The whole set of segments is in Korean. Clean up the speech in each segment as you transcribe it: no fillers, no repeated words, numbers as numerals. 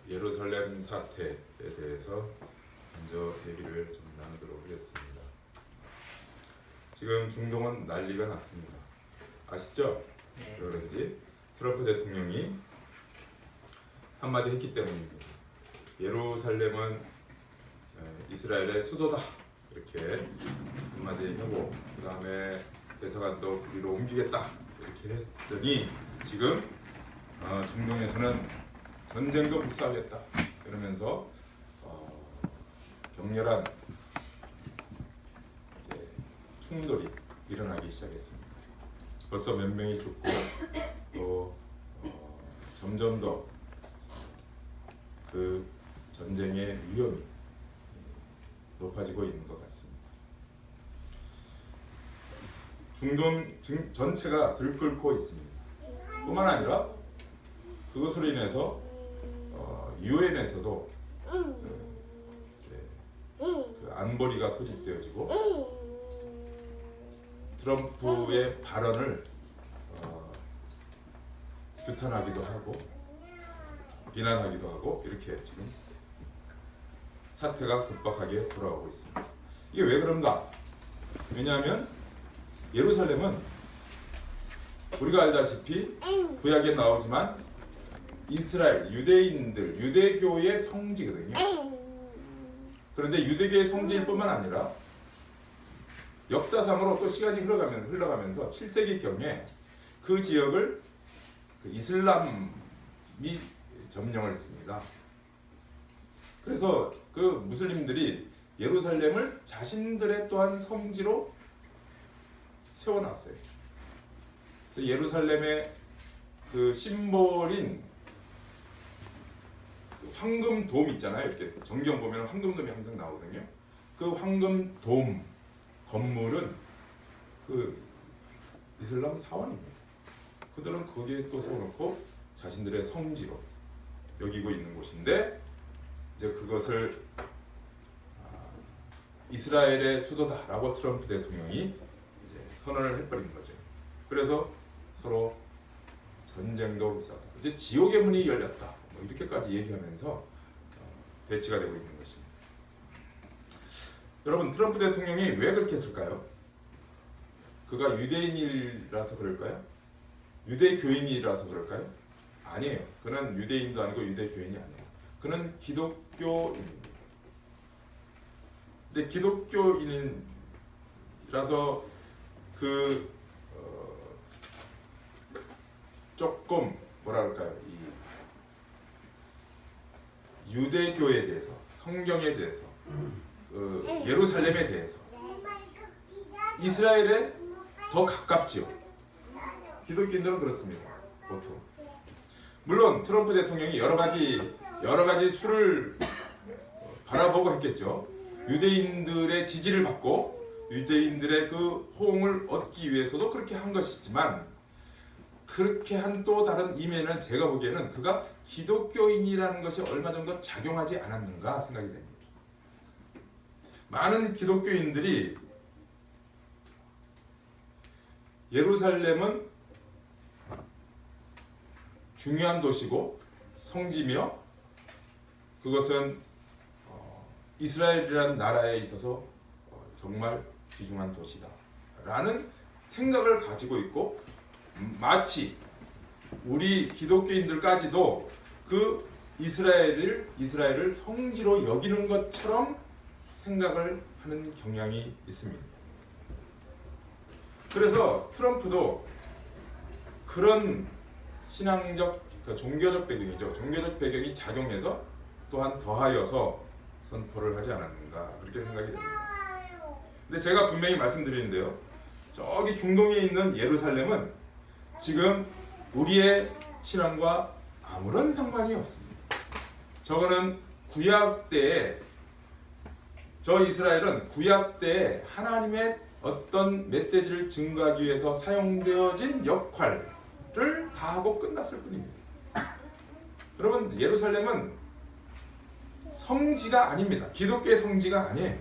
예루살렘 사태에 대해서 먼저 얘기를 좀 나누도록 하겠습니다. 지금 중동은 난리가 났습니다. 아시죠? 네. 그런지 트럼프 대통령이 한마디 했기 때문입니다. 예루살렘은 이스라엘의 수도다 이렇게 한마디 하고, 그 다음에 대사관도 위로 옮기겠다 이렇게 했더니 지금 중동에서는 전쟁도 불사하겠다 이러면서 격렬한 이제 충돌이 일어나기 시작했습니다. 벌써 몇 명이 죽고 또 점점 더 그 전쟁의 위험이 높아지고 있는 것 같습니다. 중동 전체가 들끓고 있습니다. 뿐만 아니라 그것으로 인해서 유엔에서도 그 안보리가 소집되어지고 트럼프의 발언을 규탄하기도 하고 비난하기도 하고 이렇게 지금 사태가 급박하게 돌아오고 있습니다. 이게 왜 그런가? 왜냐하면 예루살렘은 우리가 알다시피 구약에 나오지만 이스라엘 유대인들 유대교의 성지거든요. 그런데 유대교의 성지일 뿐만 아니라 역사상으로 또 시간이 흘러가면서 7세기경에 그 지역을 이슬람이 점령을 했습니다. 그래서 그 무슬림들이 예루살렘을 자신들의 또한 성지로 세워놨어요. 그래서 예루살렘의 그 심볼인 황금 돔 있잖아요. 이렇게 정경 보면 황금 돔이 항상 나오거든요. 그 황금 돔 건물은 그 이슬람 사원입니다. 그들은 거기에 또 세워놓고 자신들의 성지로 여기고 있는 곳인데, 이제 그것을 이스라엘의 수도다라고 트럼프 대통령이 이제 선언을 해버린 거죠. 그래서 서로 전쟁도 있었다. 이제 지옥의 문이 열렸다. 뭐 이렇게까지 얘기하면서 대치가 되고 있는 것입니다. 여러분, 트럼프 대통령이 왜 그렇게 했을까요? 그가 유대인이라서 그럴까요? 유대교인이라서 그럴까요? 아니에요. 그는 유대인도 아니고 유대교인이 아니에요. 그는 기독교인입니다. 근데 기독교인이라서 조금 뭐랄까요, 이 유대교에 대해서, 성경에 대해서, 예루살렘에 대해서, 이스라엘에 더 가깝지요. 기독교인들은 그렇습니다. 보통. 물론 트럼프 대통령이 여러 가지 수를 바라보고 했겠죠. 유대인들의 지지를 받고 유대인들의 그 호응을 얻기 위해서도 그렇게 한 것이지만, 그렇게 한 또 다른 이면은 제가 보기에는 그가 기독교인이라는 것이 얼마 정도 작용하지 않았는가 생각이 됩니다. 많은 기독교인들이 예루살렘은 중요한 도시고 성지며 그것은 이스라엘이라는 나라에 있어서 정말 귀중한 도시다 라는 생각을 가지고 있고, 마치 우리 기독교인들까지도 그 이스라엘을 성지로 여기는 것처럼 생각을 하는 경향이 있습니다. 그래서 트럼프도 그런 신앙적, 종교적 배경이죠. 종교적 배경이 작용해서 또한 더하여서 선포를 하지 않았는가 그렇게 생각이 됩니다. 근데 제가 분명히 말씀드리는데요, 저기 중동에 있는 예루살렘은 지금 우리의 신앙과 아무런 상관이 없습니다. 저거는 구약 때에, 저 이스라엘은 구약 때에 하나님의 어떤 메시지를 증거하기 위해서 사용되어진 역할을 다 하고 끝났을 뿐입니다. 여러분, 예루살렘은 성지가 아닙니다. 기독교의 성지가 아니에요.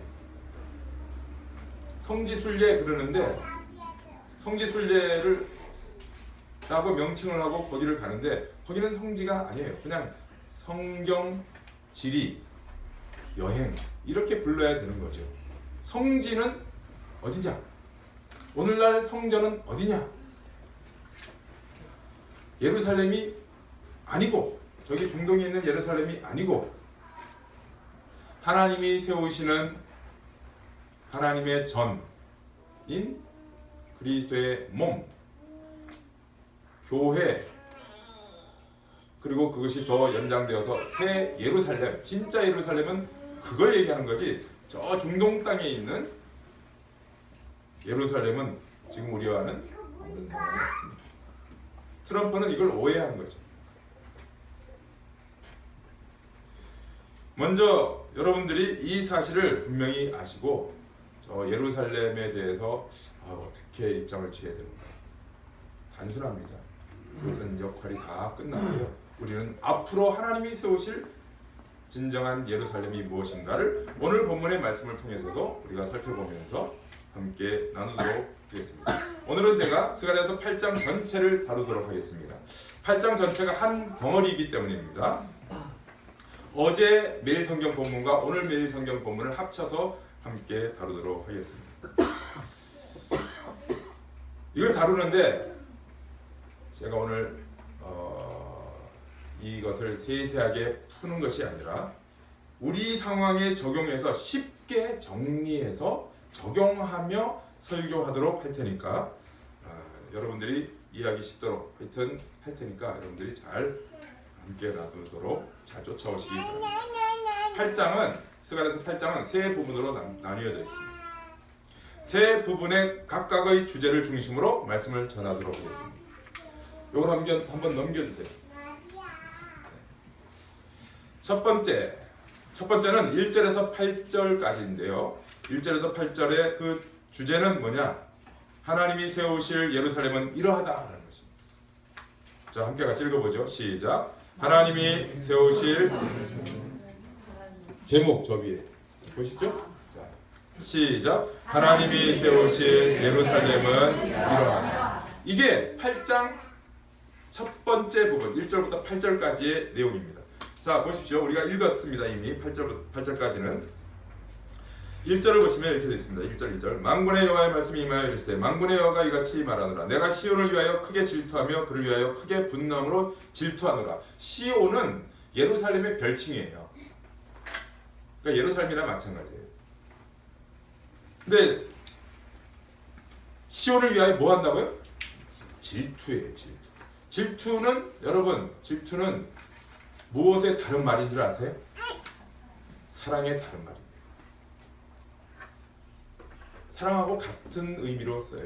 성지순례 그러는데, 성지순례를 라고 명칭을 하고 거기를 가는데, 거기는 성지가 아니에요. 그냥 성경, 지리, 여행 이렇게 불러야 되는 거죠. 성지는 어디냐? 오늘날 성전은 어디냐? 예루살렘이 아니고, 저기 중동에 있는 예루살렘이 아니고, 하나님이 세우시는 하나님의 전인 그리스도의 몸, 교회, 그리고 그것이 더 연장되어서 새 예루살렘, 진짜 예루살렘은 그걸 얘기하는 거지, 저 중동 땅에 있는 예루살렘은 지금 우리와는 아무런 상관이 없습니다. 트럼프는 이걸 오해한 거죠. 먼저 여러분들이 이 사실을 분명히 아시고, 저 예루살렘에 대해서 어떻게 입장을 취해야 되는가. 단순합니다. 그것은 역할이 다 끝났고요. 우리는 앞으로 하나님이 세우실 진정한 예루살렘이 무엇인가를 오늘 본문의 말씀을 통해서도 우리가 살펴보면서 함께 나누도록 하겠습니다. 오늘은 제가 스가랴서 8장 전체를 다루도록 하겠습니다. 8장 전체가 한 덩어리이기 때문입니다. 어제 매일 성경 본문과 오늘 매일 성경 본문을 합쳐서 함께 다루도록 하겠습니다. 이걸 다루는데 제가 오늘 이것을 세세하게 푸는 것이 아니라 우리 상황에 적용해서 쉽게 정리해서 적용하며 설교하도록 할 테니까 여러분들이 이해하기 쉽도록 하여튼 할 테니까 여러분들이 잘 함께 나누도록 잘 쫓아오시기 바랍니다. 8장은 스가랴서 8장은 세 부분으로 나뉘어져 있습니다. 세 부분의 각각의 주제를 중심으로 말씀을 전하도록 하겠습니다. 이걸 한번 넘겨주세요. 첫 번째는 1절에서 8절까지인데요. 1절에서 8절의 그 주제는 뭐냐? 하나님이 세우실 예루살렘은 이러하다라는 것입니다. 자, 함께 같이 읽어보죠. 시작. 하나님이 세우실 제목 저 위에 보시죠. 자, 시작. 하나님이 세우실 예루살렘은 이러하다. 이게 8장 첫 번째 부분 1절부터 8절까지의 내용입니다. 자, 보십시오. 우리가 읽었습니다. 이미 8절까지는 1절을 보시면 이렇게 되어 있습니다. 1절 2절. 만군의 여호와의 말씀이 임하여 이르시되 만군의 여호와가 이같이 말하노라. 내가 시온을 위하여 크게 질투하며 그를 위하여 크게 분노함으로 질투하노라. 시온은 예루살렘의 별칭이에요. 그러니까 예루살렘이랑 마찬가지예요. 근데 시온을 위하여 뭐 한다고요? 질투예요. 질투는 여러분, 질투는 무엇의 다른 말인 줄 아세요? 사랑의 다른 말입니다. 사랑하고 같은 의미로 써요.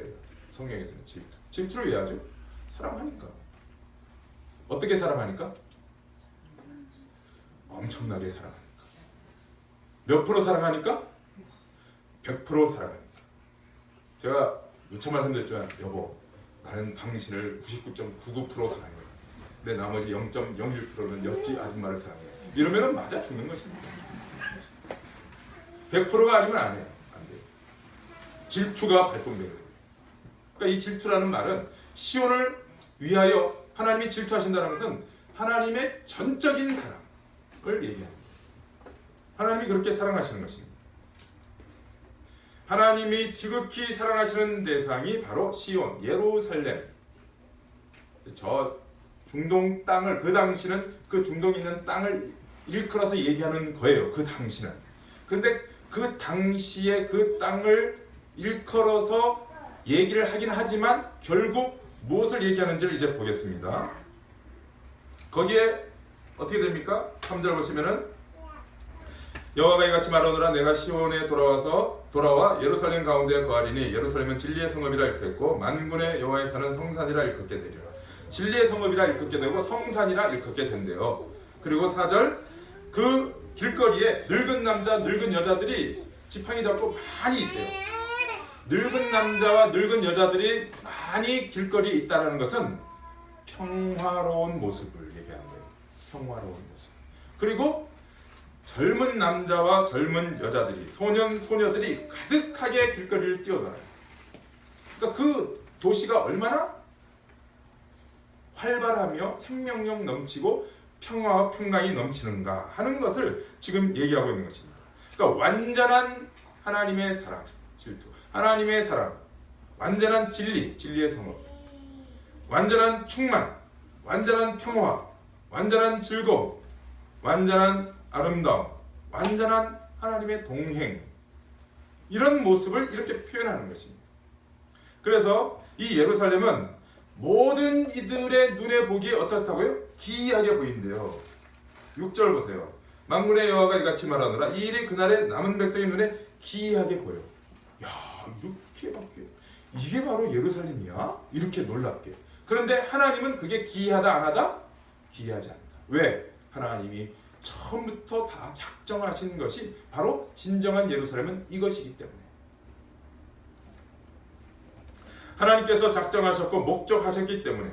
성경에서는 질투를 왜 하죠? 사랑하니까. 어떻게 사랑하니까? 엄청나게 사랑하니까. 몇 프로 사랑하니까? 100% 사랑하니까. 제가 누차 말씀드렸지만 여보, 나는 당신을 99.99% 사랑해. 근데 나머지 0.01%는 옆집 아줌마를 사랑해. 이러면은 맞아 죽는 것입니다. 100%가 아니면 안 해요. 안 돼요. 질투가 발동되는 거예요. 그러니까 이 질투라는 말은 시온을 위하여 하나님이 질투하신다는 것은 하나님의 전적인 사랑을 얘기합니다. 하나님이 그렇게 사랑하시는 것입니다. 하나님이 지극히 사랑하시는 대상이 바로 시온, 예루살렘. 저 중동 땅을, 그 당시는 그 중동에 있는 땅을 일컬어서 얘기하는 거예요. 그 당시는. 근데 그 당시에 그 땅을 일컬어서 얘기를 하긴 하지만 결국 무엇을 얘기하는지를 이제 보겠습니다. 거기에 어떻게 됩니까? 3절 보시면은 여호와가 이같이 말하노라. 내가 시온에 돌아와 예루살렘 가운데 거하리니 예루살렘은 진리의 성읍이라 일컫고 만군의 여호와의 산은 성산이라 일컫게 되리라. 진리의 성읍이라 일컫게 되고 성산이라 일컫게 된대요. 그리고 4절 그 길거리에 늙은 남자 늙은 여자들이 지팡이 잡고 많이 있대요. 늙은 남자와 늙은 여자들이 많이 길거리에 있다는 것은 평화로운 모습을 얘기하는 거예요. 평화로운 모습. 그리고 젊은 남자와 젊은 여자들이, 소녀들이 가득하게 길거리를 뛰어놀아요. 그러니까 그 도시가 얼마나 활발하며 생명력 넘치고 평화와 평강이 넘치는가 하는 것을 지금 얘기하고 있는 것입니다. 그러니까 완전한 하나님의 사랑, 질투, 하나님의 사랑, 완전한 진리, 진리의 성업, 완전한 충만, 완전한 평화, 완전한 즐거움, 완전한 아름다움, 완전한 하나님의 동행, 이런 모습을 이렇게 표현하는 것입니다. 그래서 이 예루살렘은 모든 이들의 눈에 보기에 어떻다고요? 기이하게 보인대요. 6절 보세요. 만군의 여호와가 이같이 말하노라. 이 일이 그날의 남은 백성의 눈에 기이하게 보여. 야, 이렇게 바뀌어. 이게 바로 예루살렘이야? 이렇게 놀랍게. 그런데 하나님은 그게 기이하다 안 하다? 기이하지 않다. 왜? 하나님이 처음부터 다 작정하신 것이 바로 진정한 예루살렘은 이것이기 때문에. 하나님께서 작정하셨고 목적하셨기 때문에.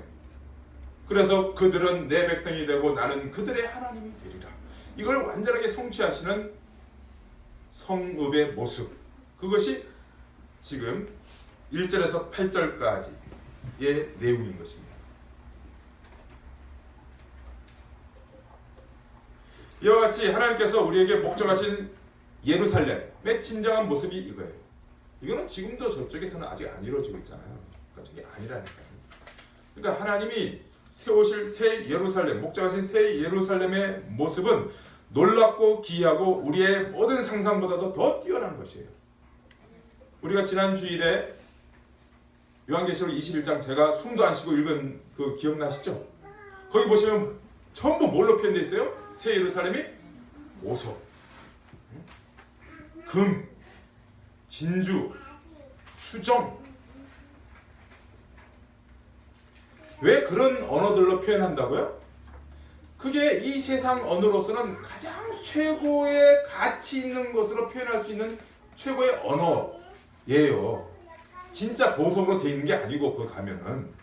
그래서 그들은 내 백성이 되고 나는 그들의 하나님이 되리라. 이걸 완전하게 성취하시는 성읍의 모습, 그것이 지금 1절에서 8절까지의 내용인 것입니다. 이와 같이 하나님께서 우리에게 목적하신 예루살렘의 진정한 모습이 이거예요. 이거는 지금도 저쪽에서는 아직 안 이루어지고 있잖아요. 그러니까 저게 아니라니까요. 그러니까 하나님이 세우실 새 예루살렘, 목적하신 새 예루살렘의 모습은 놀랍고 기이하고 우리의 모든 상상보다도 더 뛰어난 것이에요. 우리가 지난 주일에 요한계시록 21장 제가 숨도 안 쉬고 읽은 그 기억나시죠? 거기 보시면 전부 뭘로 표현되어 있어요? 새 예루살렘이 보석, 금, 진주, 수정. 왜 그런 언어들로 표현한다고요? 그게 이 세상 언어로서는 가장 최고의 가치 있는 것으로 표현할 수 있는 최고의 언어예요. 진짜 보석으로 돼 있는 게 아니고 그거 가면은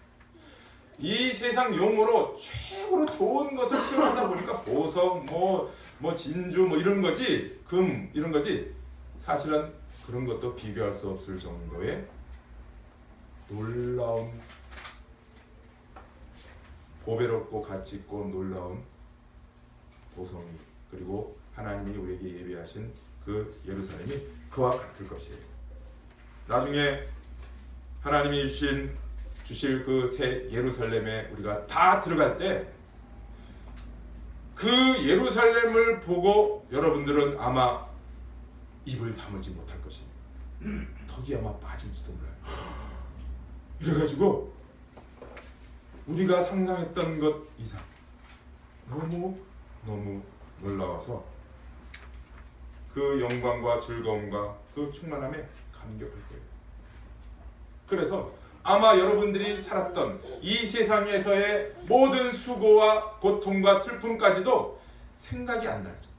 이 세상 용어로 최고로 좋은 것을 표현하다 보니까 보석, 뭐 진주, 뭐 이런 거지, 금 이런 거지. 사실은 그런 것도 비교할 수 없을 정도의 놀라운, 보배롭고 가치 있고 놀라운 보석이, 그리고 하나님이 우리에게 예비하신 그 예루살렘이 그와 같을 것이에요. 나중에 하나님이 주실 그 새 예루살렘에 우리가 다 들어갈 때 그 예루살렘을 보고 여러분들은 아마 입을 다물지 못할 것입니다. 턱이 아마 빠질지도 몰라요. 이래가지고 우리가 상상했던 것 이상 너무 놀라워서 그 영광과 즐거움과 그 충만함에 감격할 거예요. 그래서 아마 여러분들이 살았던 이 세상에서의 모든 수고와 고통과 슬픔까지도 생각이 안 나죠.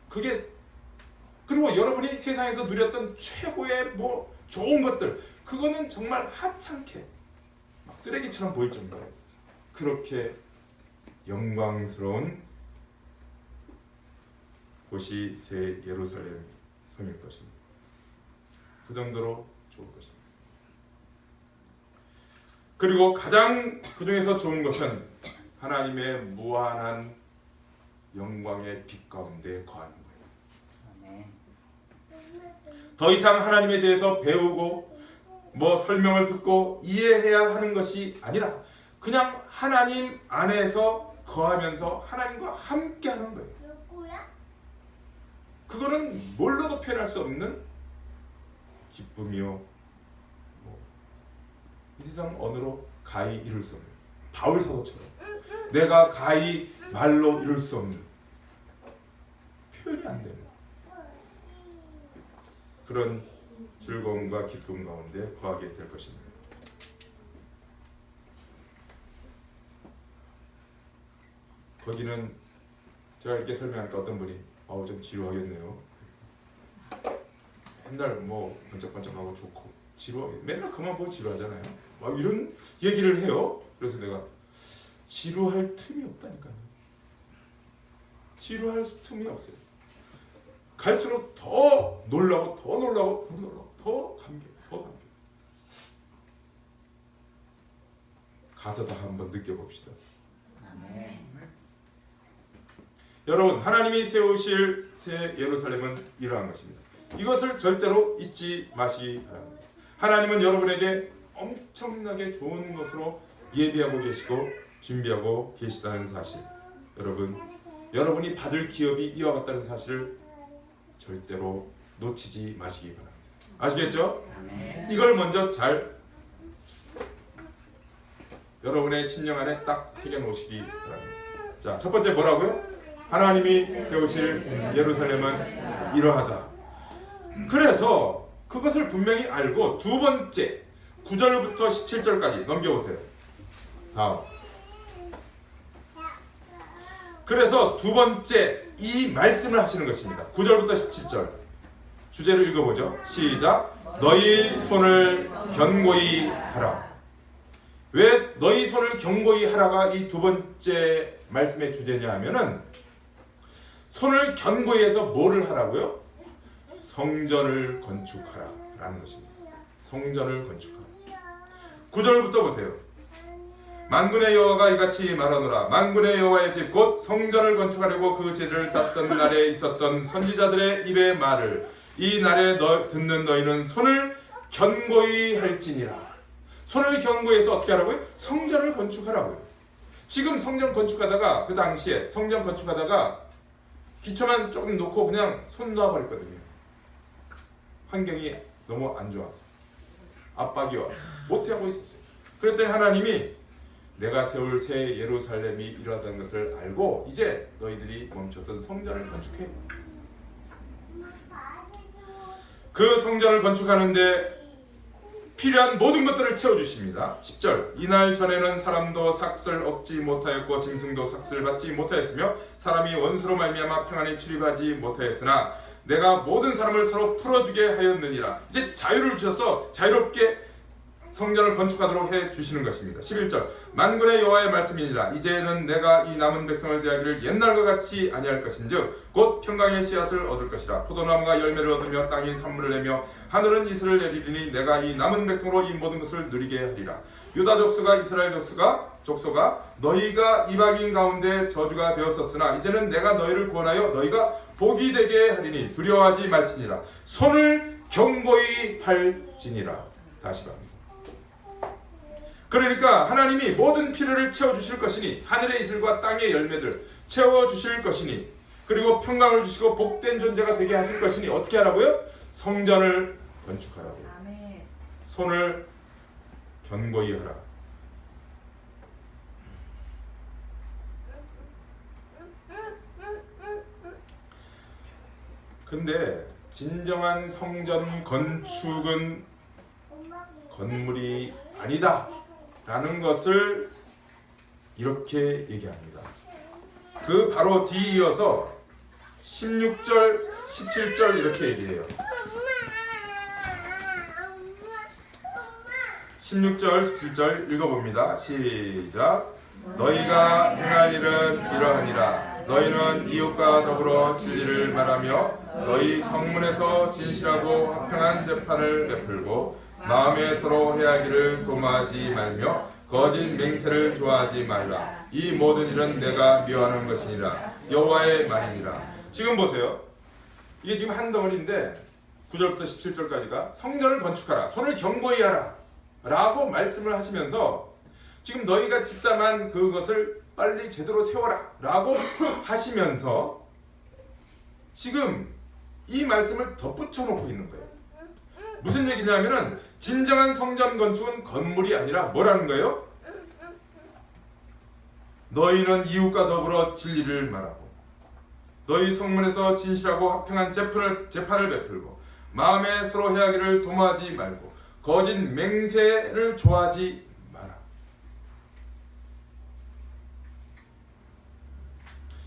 그게, 그리고 여러분이 세상에서 누렸던 최고의 뭐 좋은 것들, 그거는 정말 하찮게 막 쓰레기처럼 보일 정도로 그렇게 영광스러운 곳이 새 예루살렘 성일 것입니다. 그 정도로 좋을 것입니다. 그리고 가장 그 중에서 좋은 것은 하나님의 무한한 영광의 빛 가운데 거하는 거예요. 더 이상 하나님에 대해서 배우고 뭐 설명을 듣고 이해해야 하는 것이 아니라 그냥 하나님 안에서 거하면서 하나님과 함께 하는 거예요. 그거는 뭘로도 표현할 수 없는 기쁨이요, 이 세상 언어로 가히 이룰 수 없는, 바울 사도처럼 내가 가히 말로 이룰 수 없는, 표현이 안 되는 그런 즐거움과 기쁨 가운데 거하게 될 것입니다. 거기는 제가 이렇게 설명하니까 어떤 분이 좀 지루하겠네요. 맨날 뭐 번쩍번쩍하고 좋고 지루하게, 맨날 그만 보고 지루하잖아요. 막 이런 얘기를 해요. 그래서 내가 지루할 틈이 없다니까요. 지루할 틈이 없어요. 갈수록 더 놀라고 더 놀라고 더 놀라고 더 감격. 가서 다 한번 느껴봅시다. 아멘. 여러분, 하나님이 세우실 새 예루살렘은 이러한 것입니다. 이것을 절대로 잊지 마시기 바랍니다. 하나님은 여러분에게 엄청나게 좋은 것으로 예비하고 계시고 준비하고 계시다는 사실, 여러분이 받을 기업이 이와 같다는 사실을 절대로 놓치지 마시기 바랍니다. 아시겠죠? 이걸 먼저 잘 여러분의 심령 안에 딱 새겨놓으시기 바랍니다. 자, 첫 번째 뭐라고요? 하나님이 세우실 예루살렘은 이러하다. 그래서 그것을 분명히 알고 두 번째 9절부터 17절까지 넘겨보세요. 다음. 그래서 두 번째 이 말씀을 하시는 것입니다. 9절부터 17절 주제를 읽어보죠. 시작. 너희 손을 견고히 하라. 왜 너희 손을 견고히 하라가 이 두 번째 말씀의 주제냐 하면은, 손을 견고히 해서 뭐를 하라고요? 성전을 건축하라 라는 것입니다. 성전을 건축하라. 9절부터 보세요. 만군의 여호와가 이같이 말하노라. 만군의 여호와의 집 곧 성전을 건축하려고 그 재를 쌓던 날에 있었던 선지자들의 입의 말을 이 날에 듣는 너희는 손을 견고히 할지니라. 손을 견고히 해서 어떻게 하라고요? 성전을 건축하라고요. 지금 성전 건축하다가, 그 당시에 성전 건축하다가 기초만 조금 놓고 그냥 손 놔버렸거든요. 환경이 너무 안 좋아서, 압박이 와서 못하고 있었어요. 그랬더니 하나님이 내가 세울 새 예루살렘이 이러하다는 것을 알고 이제 너희들이 멈췄던 성전을 건축해. 그 성전을 건축하는데 필요한 모든 것들을 채워주십니다. 10절. 이날 전에는 사람도 삭슬 얻지 못하였고 짐승도 삭슬 받지 못하였으며 사람이 원수로 말미암아 평안에 출입하지 못하였으나 내가 모든 사람을 서로 풀어주게 하였느니라. 이제 자유를 주셔서 자유롭게 성전을 건축하도록 해주시는 것입니다. 11절. 만군의 여호와의 말씀이니라. 이제는 내가 이 남은 백성을 대하기를 옛날과 같이 아니할 것인즉 곧 평강의 씨앗을 얻을 것이라. 포도나무가 열매를 얻으며 땅이 산물을 내며 하늘은 이슬을 내리리니 내가 이 남은 백성으로 이 모든 것을 누리게 하리라. 유다 족속과 이스라엘 족속아 너희가 이방인 가운데 저주가 되었었으나 이제는 내가 너희를 구원하여 너희가 복이 되게 하리니 두려워하지 말지니라. 손을 견고히 할지니라. 다시 갑니다. 그러니까 하나님이 모든 필요를 채워주실 것이니, 하늘의 이슬과 땅의 열매들 채워주실 것이니, 그리고 평강을 주시고 복된 존재가 되게 하실 것이니 어떻게 하라고요? 성전을 건축하라고요. 아멘. 손을 견고히 하라. 근데 진정한 성전 건축은 건물이 아니다 라는 것을 이렇게 얘기합니다. 그 바로 뒤이어서 16절, 17절 이렇게 얘기해요. 16절, 17절 읽어봅니다. 시작. 너희가 행할 일은 이러하니라. 너희는 이웃과 더불어 진리를 말하며 너희 성문에서 진실하고 화평한 재판을 베풀고 마음에 서로 해하기를 도모하지 말며 거짓 맹세를 좋아하지 말라. 이 모든 일은 내가 미워하는 것이니라. 여호와의 말이니라. 지금 보세요. 이게 지금 한 덩어리인데 9절부터 17절까지가 성전을 건축하라. 손을 견고히 하라. 라고 말씀을 하시면서 지금 너희가 집담한 그것을 빨리 제대로 세워라. 라고 하시면서 지금 이 말씀을 덧붙여 놓고 있는 거예요. 무슨 얘기냐면은 진정한 성전 건축은 건물이 아니라 뭐라는 거예요? 너희는 이웃과 더불어 진리를 말하고 너희 성문에서 진실하고 화평한 재판을 베풀고 마음에 서로 해하기를 도모하지 말고 거짓 맹세를 좋아하지 마라.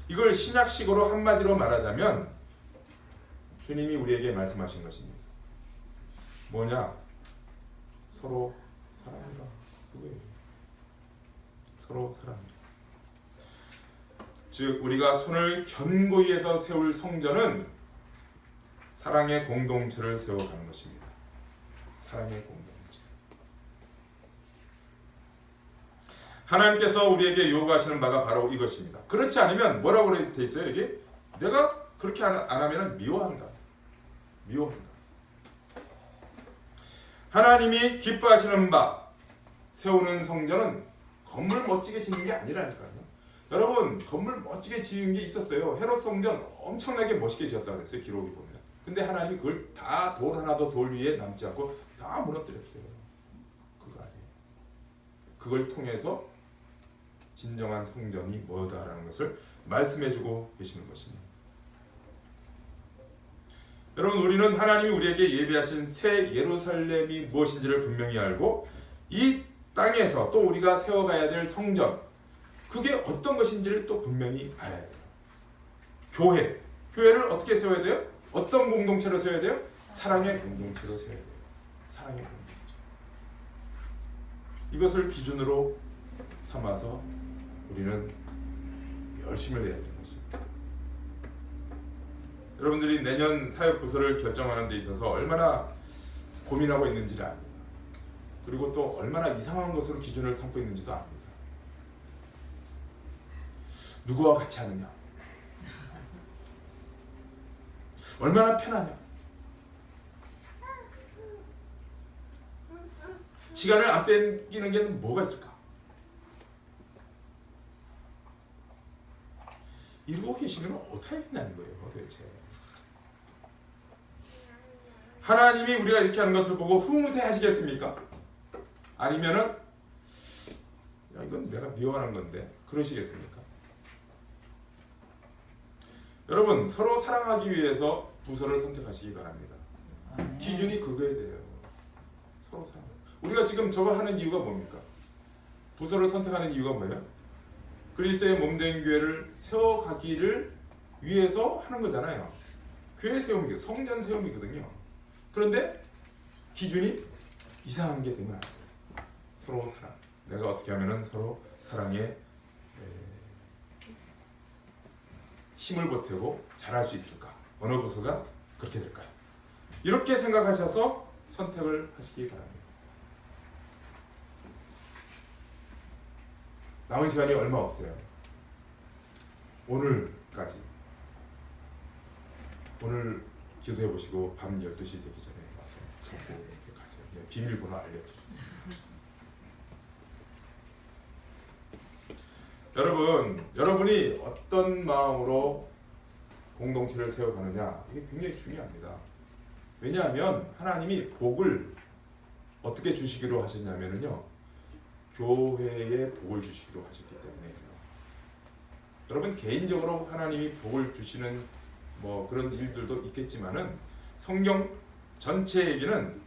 이걸 신약식으로 한마디로 말하자면 주님이 우리에게 말씀하신 것입니다. 뭐냐? 서로 사랑해라. 그거예요. 서로 사랑해라. 즉 우리가 손을 견고히 해서 세울 성전은 사랑의 공동체를 세워가는 것입니다. 사랑의 공동체. 하나님께서 우리에게 요구하시는 바가 바로 이것입니다. 그렇지 않으면 뭐라고 돼 있어요? 이게 내가 그렇게 안 하면 미워한다. 미워한다. 하나님이 기뻐하시는 바 세우는 성전은 건물 멋지게 짓는 게 아니라니까요. 여러분 건물 멋지게 지은 게 있었어요. 헤롯 성전 엄청나게 멋있게 지었다고 그랬어요. 기록이 보면. 근데 하나님이 그걸 다 돌 하나도 돌 위에 남지 않고 다 무너뜨렸어요. 그거 아니에요. 그걸 통해서 진정한 성전이 뭐다라는 것을 말씀해주고 계시는 것입니다. 여러분 우리는 하나님이 우리에게 예비하신 새 예루살렘이 무엇인지를 분명히 알고 이 땅에서 또 우리가 세워가야 될 성전 그게 어떤 것인지를 또 분명히 알아야 돼요. 교회를 어떻게 세워야 돼요? 어떤 공동체로 세워야 돼요? 사랑의 공동체로 세워야 돼요. 사랑의 공동체. 이것을 기준으로 삼아서 우리는 열심을 내야 되는 것입니다. 여러분들이 내년 사역부서를 결정하는 데 있어서 얼마나 고민하고 있는지를 압니다. 그리고 또 얼마나 이상한 것으로 기준을 삼고 있는지도 압니다. 누구와 같이 하느냐? 얼마나 편하냐? 시간을 안 뺏기는 게 뭐가 있을까? 이러고 계시면 어떻게 하겠다는 거예요, 도대체. 하나님이 우리가 이렇게 하는 것을 보고 흐뭇해하시겠습니까? 아니면은 야, 이건 내가 미워하는 건데 그러시겠습니까? 여러분 서로 사랑하기 위해서 부서를 선택하시기 바랍니다. 기준이 그거에 대해요. 서로 사랑. 우리가 지금 저거 하는 이유가 뭡니까? 부서를 선택하는 이유가 뭐예요? 그리스도의 몸된 교회를 세워가기를 위해서 하는 거잖아요. 교회 세움이거든요. 성전 세움이거든요. 그런데 기준이 이상한 게 되면 안 돼요. 서로 사랑. 내가 어떻게 하면 서로 사랑에 힘을 보태고 잘할 수 있을까? 어느 부서가 그렇게 될까요? 이렇게 생각하셔서 선택을 하시기 바랍니다. 남은 시간이 얼마 없어요. 오늘까지. 오늘 기도해 보시고 밤 12시 되기 전에 와서 적고 이렇게 가세요. 네, 비밀번호 알려드립니다. 여러분이 어떤 마음으로 공동체를 세워가느냐 이게 굉장히 중요합니다. 왜냐하면 하나님이 복을 어떻게 주시기로 하셨냐면요, 교회에 복을 주시기로 하셨기 때문에요. 여러분 개인적으로 하나님이 복을 주시는 뭐 그런 일들도 있겠지만은 성경 전체 얘기는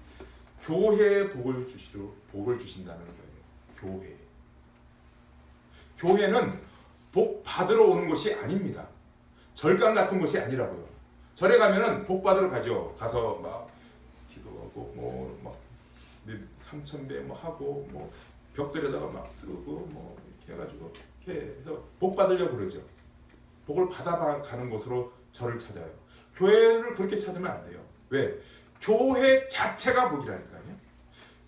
교회에 복을 주신다는 거예요. 교회는 복 받으러 오는 것이 아닙니다. 절간 같은 것이 아니라고요. 절에 가면은 복 받으러 가죠. 가서 막 기도하고 뭐 막 3,000배 뭐 하고 뭐 벽돌에다가 막 쓰고 뭐 이렇게 해가지고 이렇게 해서 복 받으려고 그러죠. 복을 받아가는 곳으로 절을 찾아요. 교회를 그렇게 찾으면 안 돼요. 왜? 교회 자체가 복이라니까요.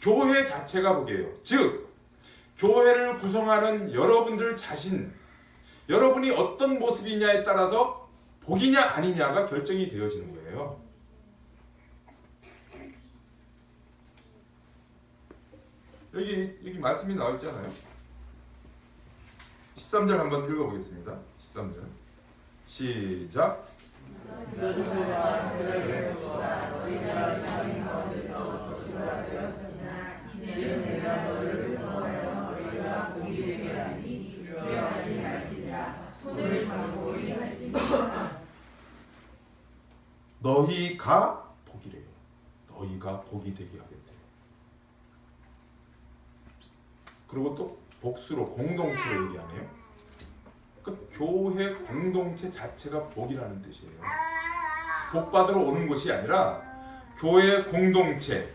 교회 자체가 복이에요. 즉 교회를 구성하는 여러분들 자신, 여러분이 어떤 모습이냐에 따라서 복이냐 아니냐가 결정이 되어지는 거예요. 여기 말씀이 나와 있잖아요. 13절 한번 읽어보겠습니다. 13절 시작. 너희가 복이래요. 너희가 복이 되게 하겠대요. 그리고 또 복수로 공동체로 얘기하네요. 그 교회 공동체 자체가 복이라는 뜻이에요. 복 받으러 오는 곳이 아니라 교회 공동체.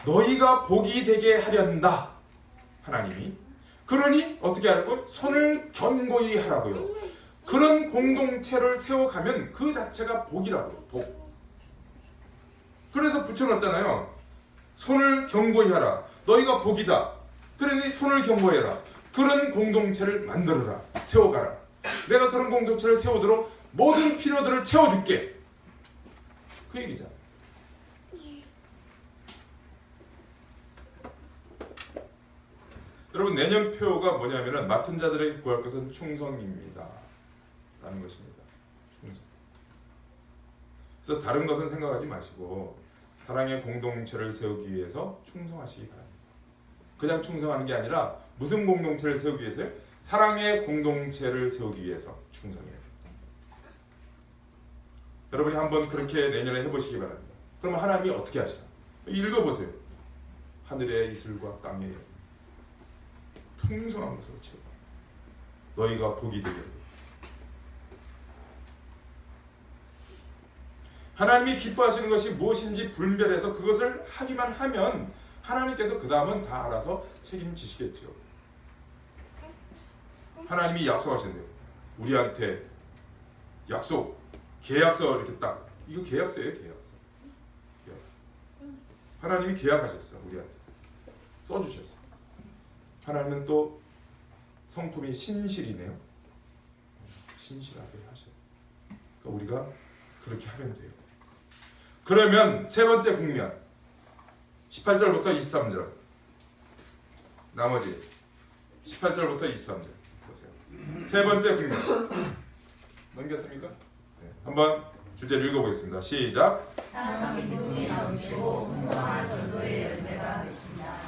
너희가 복이 되게 하련다. 하나님이. 그러니 어떻게 하라고? 손을 견고히 하라고요. 그런 공동체를 세워가면 그 자체가 복이라고요. 복. 그래서 붙여놨잖아요. 손을 견고히 하라. 너희가 복이다. 그러니 손을 경고해라. 그런 공동체를 만들어라. 세워가라. 내가 그런 공동체를 세우도록 모든 필요들을 채워줄게. 그 얘기잖아. 여러분, 내년표가 뭐냐면은 맡은 자들에게 구할 것은 충성입니다 라는 것입니다. 충성. 그래서 다른 것은 생각하지 마시고 사랑의 공동체를 세우기 위해서 충성하시기 바랍니다. 그냥 충성하는 게 아니라 무슨 공동체를 세우기 위해서요? 사랑의 공동체를 세우기 위해서 충성해야 됩니다. 여러분이 한번 그렇게 내년에 해보시기 바랍니다. 그럼 하나님이 어떻게 하시나? 읽어보세요. 하늘의 이슬과 땅의 풍성한 것으로 채워 너희가 복이 되게. 하나님이 기뻐하시는 것이 무엇인지 분별해서 그것을 하기만 하면 하나님께서 그 다음은 다 알아서 책임지시겠죠. 하나님이 약속하셨네요. 우리한테 약속, 계약서 이렇게 딱, 이거 계약서예요, 계약서. 하나님이 계약하셨어. 우리한테 써주셨어. 하나님은 또 성품이 신실이네요. 신실하게 하셔요. 그러니까 우리가 그렇게 하면 돼요. 그러면 세 번째 국면 18절부터 23절, 나머지 18절부터 23절 보세요. 세 번째 국면 넘겼습니까? 네. 한번 주제를 읽어보겠습니다. 시작.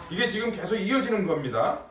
이게 지금 계속 이어지는 겁니다.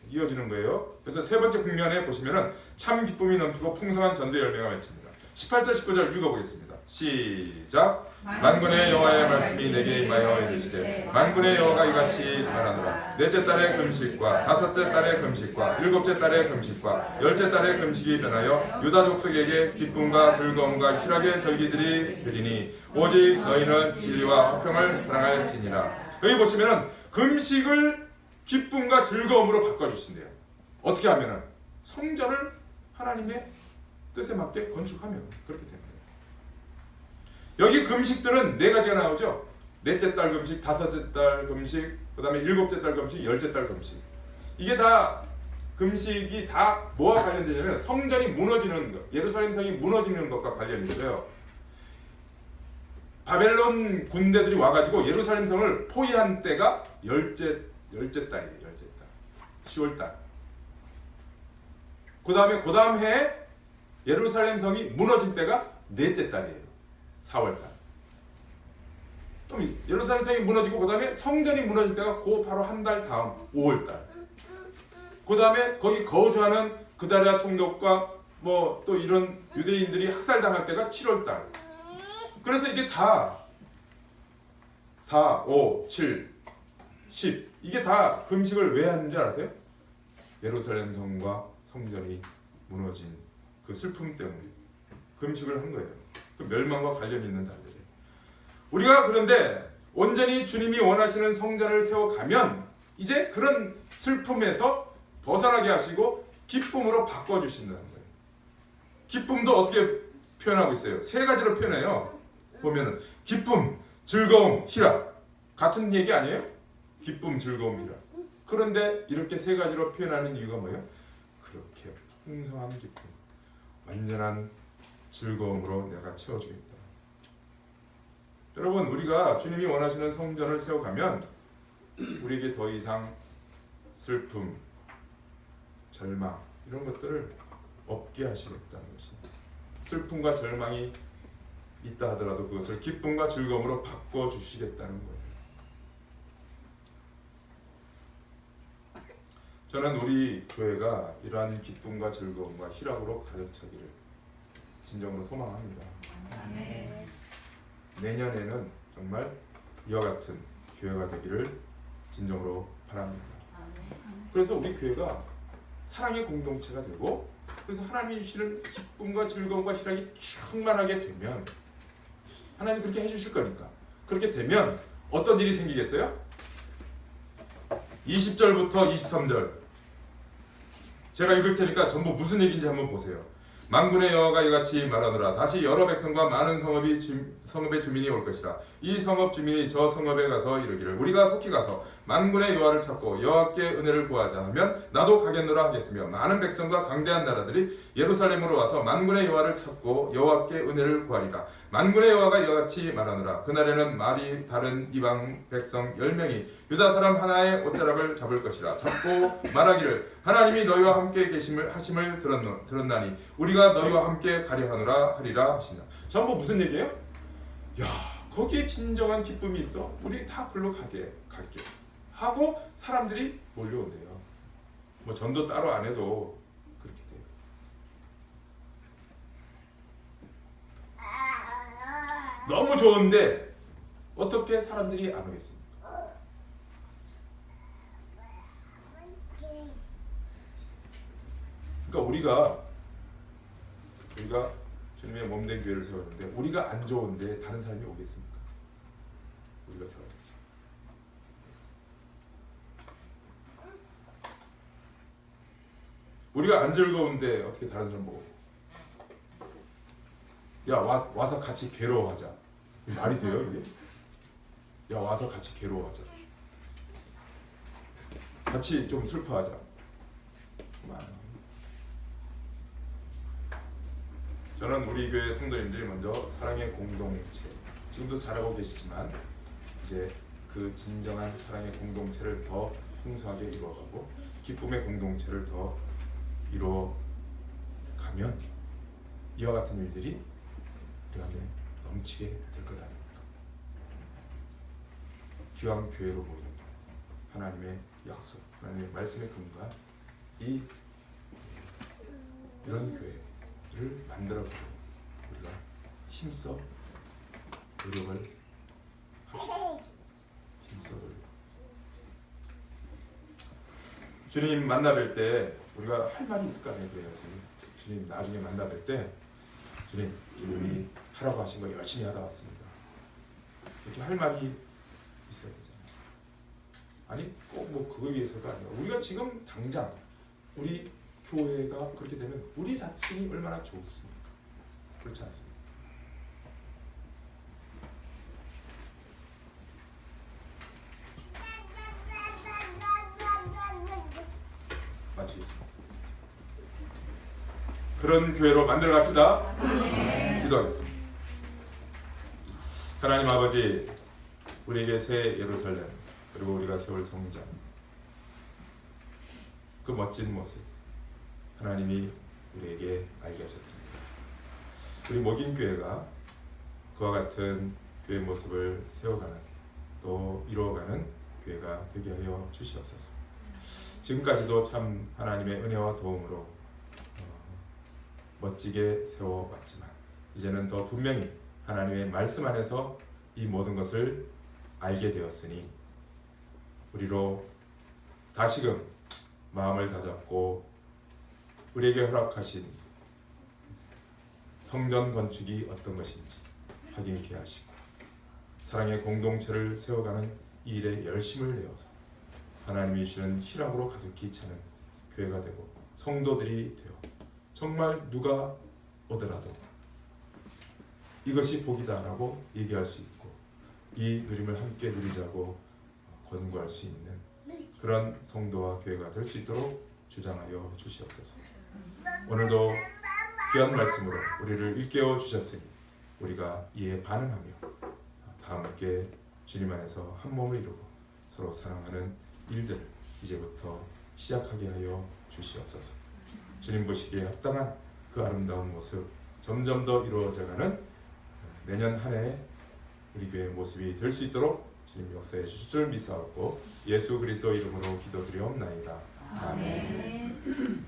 이어지는 거예요. 그래서 세 번째 국면에 보시면은 참 기쁨이 넘치고 풍성한 전도의 열매가 맺힙니다. 18절 19절 읽어보겠습니다. 시작. 만군의 여호와의 말씀이 내게 임하여 이르시되 만군의 여호와가 이같이 말하노라. 넷째 달의 금식과 다섯째 달의 금식과 일곱째 달의 금식과 열째 달의 금식이 변하여 유다 족속에게 기쁨과 즐거움과 희락의 절기들이 되리니 오직 너희는 진리와 화평을 사랑할지니라. 여기 보시면은 금식을 기쁨과 즐거움으로 바꿔주신대요. 어떻게 하면은 성전을 하나님의 뜻에 맞게 건축하면 그렇게 됩니다. 여기 금식들은 네 가지가 나오죠. 넷째 달 금식, 다섯째 달 금식, 그 다음에 일곱째 달 금식, 열째 달 금식. 이게 다 금식이 다 뭐와 관련되냐면 성전이 무너지는 것, 예루살렘 성이 무너지는 것과 관련이 있어요. 바벨론 군대들이 와가지고 예루살렘 성을 포위한 때가 열째 달이에요. 열째 달, 10월 달. 그 다음 해에 예루살렘 성이 무너진 때가 넷째 달이에요. 4월 달. 그럼 예루살렘 성이 무너지고 그 다음에 성전이 무너질 때가 그 바로 한 달 다음 5월 달. 그 다음에 거기 거주하는 그다랴 총독과 뭐 또 이런 유대인들이 학살당할 때가 7월 달. 그래서 이게 다 4, 5, 7, 10 이게 다 금식을 왜 하는지 아세요? 예루살렘 성과 성전이 무너진 그 슬픔 때문에 금식을 한 거예요. 그 멸망과 관련이 있는 달들이에요. 우리가 그런데 온전히 주님이 원하시는 성전을 세워가면 이제 그런 슬픔에서 벗어나게 하시고 기쁨으로 바꿔주신다는 거예요. 기쁨도 어떻게 표현하고 있어요? 세 가지로 표현해요. 보면은 기쁨, 즐거움, 희락 같은 얘기 아니에요? 기쁨, 즐거움, 희락. 그런데 이렇게 세 가지로 표현하는 이유가 뭐예요? 그렇게 풍성한 기쁨, 완전한 즐거움으로 내가 채워주겠다. 여러분, 우리가 주님이 원하시는 성전을 세워가면 우리에게 더 이상 슬픔, 절망 이런 것들을 없게 하시겠다는 것입니다. 슬픔과 절망이 있다 하더라도 그것을 기쁨과 즐거움으로 바꿔주시겠다는 거예요. 저는 우리 교회가 이러한 기쁨과 즐거움과 희락으로 가득 차기를 진정으로 소망합니다. 내년에는 정말 이와 같은 교회가 되기를 진정으로 바랍니다. 그래서 우리 교회가 사랑의 공동체가 되고 그래서 하나님이 주시는 기쁨과 즐거움과 희락이 충만하게 되면 하나님이 그렇게 해주실 거니까 그렇게 되면 어떤 일이 생기겠어요? 20절부터 23절 제가 읽을 테니까 전부 무슨 얘기인지 한번 보세요. 만군의 여호와가 이같이 말하노라. 다시 여러 백성과 많은 성읍의 주민이 올 것이라. 이 성읍 주민이 저 성읍에 가서 이르기를 우리가 속히 가서 만군의 여호와를 찾고 여호와께 은혜를 구하자 하면 나도 가겠노라 하겠으며 많은 백성과 강대한 나라들이 예루살렘으로 와서 만군의 여호와를 찾고 여호와께 은혜를 구하리라. 만군의 여호와가 이같이 말하노라. 그날에는 말이 다른 이방 백성 10명이 유다 사람 하나의 옷자락을 잡을 것이라. 잡고 말하기를 하나님이 너희와 함께 하심을 들었나니 우리가 너희와 함께 가려 하노라 하리라 하시나. 전부 무슨 얘기예요? 야, 거기에 진정한 기쁨이 있어. 우리 다 글로 갈게 하고 사람들이 몰려온대요. 뭐 전도 따로 안 해도 그렇게 돼요. 너무 좋은데 어떻게 사람들이 안 오겠습니까? 그러니까 우리가 주님의 몸된 교회를 세웠는데 우리가 안 좋은데 다른 사람이 오겠습니까? 우리가 좋아야죠. 우리가 안 즐거운데 어떻게 다른 사람 보고 야 와서 같이 괴로워하자. 말이 돼요 이게? 야 와서 같이 괴로워하자. 같이 좀 슬퍼하자. 저는 우리 교회 성도님들이 먼저 사랑의 공동체, 지금도 잘하고 계시지만 이제 그 진정한 사랑의 공동체를 더 풍성하게 이루어가고 기쁨의 공동체를 더 이루어가면 이와 같은 일들이 우리 안에 넘치게 될 것 아닙니까? 기왕 교회로 모이는 하나님의 약속, 하나님의 말씀의 근거가 이런 교회를 만들어보고 우리가 힘써 노력을 합시다. 힘써 노력. 주님 만나 뵐 때 우리가 할 말이 있을 거 아니에요. 그래야지. 주님 나중에 만나 뵐 때 주님이 하라고 하신 거 열심히 하다 왔습니다. 이렇게 할 말이 있어야 되잖아요. 아니 꼭 뭐 그거 위해서가 아니라 우리가 지금 당장 우리 교회가 그렇게 되면 우리 자신이 얼마나 좋습니까? 그렇지 않습니까? 마치겠습니다. 그런 교회로 만들어 갑시다. 기도하겠습니다. 하나님 아버지, 우리에게 새 예루살렘 그리고 우리가 세울 성전 그 멋진 모습 하나님이 우리에게 알게 하셨습니다. 우리 목인교회가 그와 같은 교회 모습을 세워가는 또 이루어가는 교회가 되게 하여 주시옵소서. 지금까지도 참 하나님의 은혜와 도움으로 멋지게 세워왔지만 이제는 더 분명히 하나님의 말씀 안에서 이 모든 것을 알게 되었으니 우리로 다시금 마음을 다잡고 우리에게 허락하신 성전 건축이 어떤 것인지 확인케 하시고 사랑의 공동체를 세워가는 이 일에 열심을 내어서 하나님이 주시는 희락으로 가득히 차는 교회가 되고 성도들이 되어 정말 누가 오더라도 이것이 복이다라고 얘기할 수 있고 이 누림을 함께 누리자고 권고할 수 있는 그런 성도와 교회가 될 수 있도록 주장하여 주시옵소서. 오늘도 귀한 말씀으로 우리를 일깨워 주셨으니 우리가 이에 반응하며 다 함께 주님 안에서 한 몸을 이루고 서로 사랑하는 일들을 이제부터 시작하게 하여 주시옵소서. 주님 보시기에 합당한 그 아름다운 모습 점점 더 이루어져가는 내년 한 해 우리 교회의 모습이 될 수 있도록 주님 역사해 주실 줄 믿사옵고 예수 그리스도 이름으로 기도드리옵나이다. 아멘.